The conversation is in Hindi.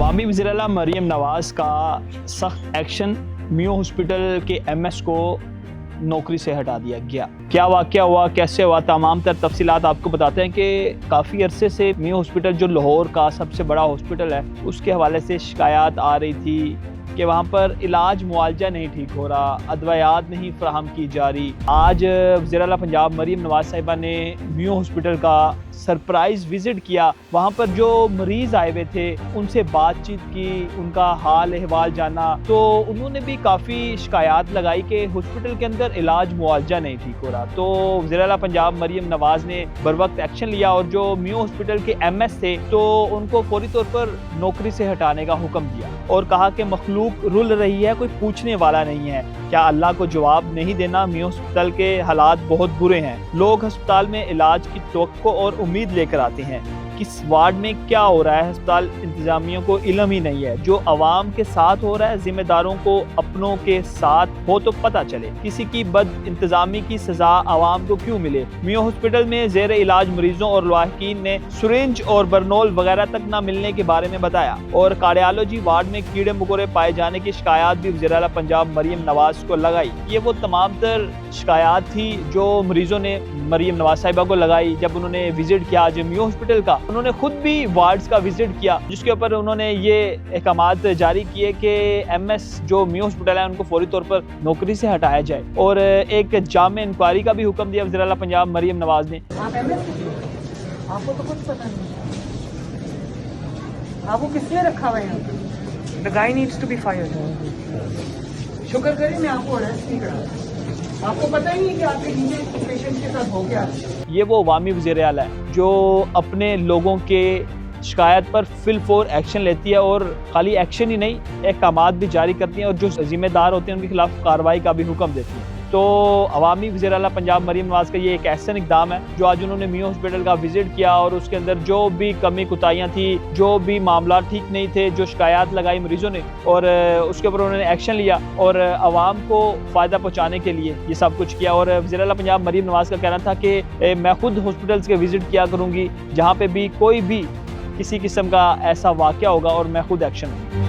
अवामी वज़ीर-ए-आला मरीम नवाज़ का सख्त एक्शन, मियो हॉस्पिटल के एमएस को नौकरी से हटा दिया गया। क्या वाक़या हुआ, कैसे हुआ, तमाम तर तफसीलात आपको बताते हैं कि काफ़ी अरसे से मियो हॉस्पिटल जो लाहौर का सबसे बड़ा हॉस्पिटल है उसके हवाले से शिकायत आ रही थी कि वहाँ पर इलाज मुआवजा नहीं ठीक हो रहा, अदवायात नहीं फराहम की जा रही। आज वज़ीर-ए-आला पंजाब मरीम नवाज़ साहिबा ने मियो हॉस्पिटल का सरप्राइज़ विज़िट किया। वहाँ पर जो मरीज़ आए हुए थे उनसे बातचीत की, उनका हाल अहवाल जाना, तो उन्होंने भी काफ़ी शिकायत लगाई कि हॉस्पिटल के अंदर इलाज मुआवजा नहीं ठीक हो रहा। तो वज़ीर-ए-आला पंजाब मरीम नवाज़ ने बर वक्त एक्शन लिया और जो मियो हॉस्पिटल के एमएस थे तो उनको फौरी तौर पर नौकरी से हटाने का हुक्म दिया और कहा कि मखलूक रुल रही है, कोई पूछने वाला नहीं है। क्या अल्लाह को जवाब नहीं देना? मियो हॉस्पिटल के हालात बहुत बुरे हैं। लोग अस्पताल में इलाज की तवक्को और उम्मीद लेकर आते हैं। किस वार्ड में क्या हो रहा है अस्पताल इंतजामियों को इल्म ही नहीं है। जो अवाम के साथ हो रहा है, जिम्मेदारों को अपनों के साथ हो तो पता चले। किसी की बद इंतजामी की सजा अवाम को क्यों मिले? मियो हॉस्पिटल में जेर इलाज मरीजों और लाहिकीन ने सुरेंज और बर्नोल वगैरह तक न मिलने के बारे में बताया और कार्डियोलॉजी वार्ड में कीड़े मकोड़े पाए जाने की शिकायत भी वज़ीर-ए-आला पंजाब मरीम नवाज को लगाई। ये वो तमाम तर शिकायत थी जो मरीजों ने मरीम नवाज साहिबा को लगाई जब उन्होंने विजिट किया आज मियो हॉस्पिटल का। उन्होंने खुद भी वार्ड्स का विजिट किया जिसके ऊपर उन्होंने ये अहकामात जारी किए कि एमएस जो मियो हॉस्पिटल है उनको फौरी तौर पर नौकरी से हटाया जाए और एक जामे इंक्वायरी का भी हुक्म दिया वज़ीर-ए-आला पंजाब मरीम नवाज ने। आपको तो कुछ पता नहीं, आपको किसने रखा हुआ है? The guy needs to be fired. शुक्र करें मैं आपको अरेस्ट नहीं करा। आपको पता ही नहीं कि आपके नीचे पेशेंट के साथ हो गया। ये वो अवामी वज़ीर-ए-आला है जो अपने लोगों के शिकायत पर फिलफोर एक्शन लेती है और खाली एक्शन ही नहीं, अहकामात भी जारी करती हैं और जो जिम्मेदार होते हैं उनके खिलाफ कार्रवाई का भी हुक्म देती हैं। तो अवामी वज़ीर-ए-आला पंजाब मरीम नवाज़ का ये एक ऐसा इक़दाम है जो आज उन्होंने मियो हॉस्पिटल का विजिट किया और उसके अंदर जो भी कमी कुताहियाँ थी, जो भी मामला ठीक नहीं थे, जो शिकायत लगाई मरीजों ने और उसके ऊपर उन्होंने एक्शन लिया और अवाम को फ़ायदा पहुँचाने के लिए ये सब कुछ किया। और वज़ीर-ए-आला पंजाब मरीम नवाज़ का कहना था कि मैं खुद हॉस्पिटल्स के विजिट किया करूँगी जहाँ पर भी कोई भी किसी किस्म का ऐसा वाक़या होगा और मैं खुद एक्शन लूँगी।